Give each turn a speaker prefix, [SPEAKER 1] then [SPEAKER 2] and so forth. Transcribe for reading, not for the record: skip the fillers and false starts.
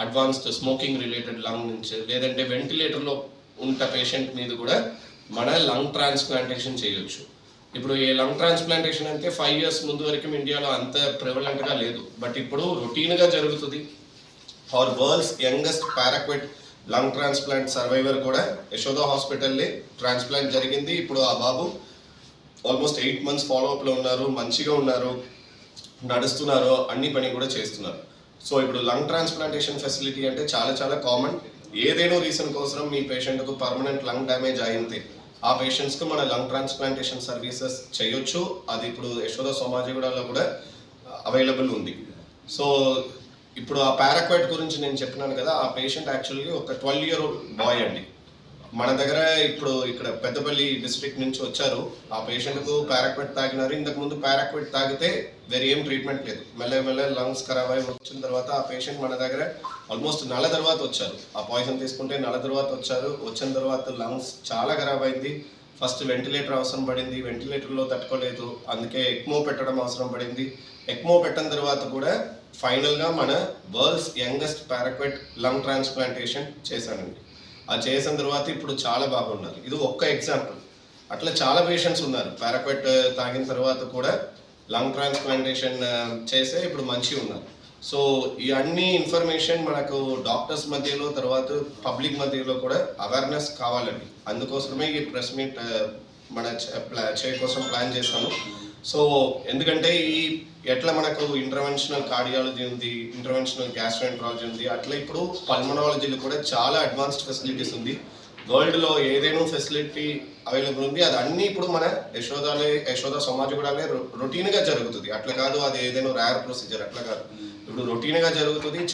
[SPEAKER 1] Advanced smoking related lung నుంచి లేదంటే వెంటిలేటర్లో ఉన్న పేషెంట్ మీద కూడా మన లంగ్ ట్రాన్స్ప్లాంటేషన్ చేయొచ్చు. ఇప్పుడు ఈ లంగ్ ట్రాన్స్ప్లాంటేషన్ అంటే 5 years ముందు వరకు ఇండియాలో అంత ప్రివలెంట్గా లేదు, బట్ ఇప్పుడు రొటీన్గా జరుగుతుంది. Our world's youngest paraquat lung transplant survivor కూడా యశోదా హాస్పిటల్లే ట్రాన్స్ప్లాంట్ జరిగింది. ఇప్పుడు ఆ బాబు ఆల్మోస్ట్ 8 months ఫాలోఅప్లో ఉన్నారు, మంచిగా ఉన్నారు, నడుస్తున్నారు, అన్ని పని కూడా చేస్తున్నారు. సో ఇప్పుడు లంగ్ ట్రాన్స్ప్లాంటేషన్ ఫెసిలిటీ అంటే చాలా చాలా కామన్. ఏదేనో రీజన్ కోసం మీ పేషెంట్కు పర్మనెంట్ లంగ్ డ్యామేజ్ అయితే ఆ పేషెంట్స్కి మన లంగ్ ట్రాన్స్ప్లాంటేషన్ సర్వీసెస్ చేయొచ్చు. అది ఇప్పుడు యశోదా సోమాజిగూడలో కూడా అవైలబుల్ ఉంది. సో ఇప్పుడు ఆ పారాక్వైట్ గురించి నేను చెప్పినాను కదా, ఆ పేషెంట్ యాక్చువల్గా ఒక 12-year-old బాయ్ అండి. మన దగ్గర ఇప్పుడు ఇక్కడ పెద్దపల్లి డిస్ట్రిక్ట్ నుంచి వచ్చారు. ఆ పేషెంట్కు పారాక్వైట్ తాగినారు. ఇంతకుముందు పారాక్వైట్ తాగితే వేరే ఏం ట్రీట్మెంట్ లేదు. మెల్ల లంగ్స్ ఖరాబ్ అయి వచ్చిన తర్వాత ఆ పేషెంట్ మన దగ్గర ఆల్మోస్ట్ నెల తర్వాత వచ్చారు. ఆ పాయిజన్ తీసుకుంటే నెల తర్వాత వచ్చారు. వచ్చిన తర్వాత లంగ్స్ చాలా ఖరాబ్ అయింది. ఫస్ట్ వెంటిలేటర్ అవసరం పడింది, వెంటిలేటర్లో తట్టుకోలేదు, అందుకే ఎక్మో పెట్టడం అవసరం పడింది. ఎక్మో పెట్టిన తర్వాత కూడా ఫైనల్గా మన వరల్డ్స్ యంగెస్ట్ పారాక్వైట్ లంగ్ ట్రాన్స్ప్లాంటేషన్ చేశానండి. అది చేసిన తర్వాత ఇప్పుడు చాలా బాగున్నారు. ఇది ఒక్క ఎగ్జాంపుల్. అట్లా చాలా పేషెంట్స్ ఉన్నారు పారాక్వైట్ తాగిన తర్వాత కూడా లంగ్ ట్రాన్స్ప్లాంటేషన్ చేసే ఇప్పుడు మంచిగా ఉన్నారు. సో ఈ అన్ని ఇన్ఫర్మేషన్ మనకు డాక్టర్స్ మధ్యలో తర్వాత పబ్లిక్ మధ్యలో కూడా అవేర్నెస్ కావాలండి. అందుకోసమే ఈ ప్రెస్ మీట్ మన కోసం ప్లాన్ చేశాను. సో ఎందుకంటే ఈ ఎట్లా మనకు ఇంటర్వెన్షనల్ కార్డియాలజీ ఉంది, ఇంటర్వెన్షనల్ గ్యాస్ట్రోఎంట్రాలజీ ఉంది, అట్లా ఇప్పుడు పల్మనాలజీలో కూడా చాలా అడ్వాన్స్డ్ ఫెసిలిటీస్ ఉంది. వరల్డ్లో ఏదైనా ఫెసిలిటీ అవైలబుల్ ఉంది. అది అన్నీ ఇప్పుడు మన యశోదా సోమాజిగూడలే రొటీన్గా జరుగుతుంది. అట్లా కాదు అది ఏదైనా రేర్ ప్రొసీజర్, అట్లా కాదు, ఇప్పుడు రొటీన్గా జరుగుతుంది.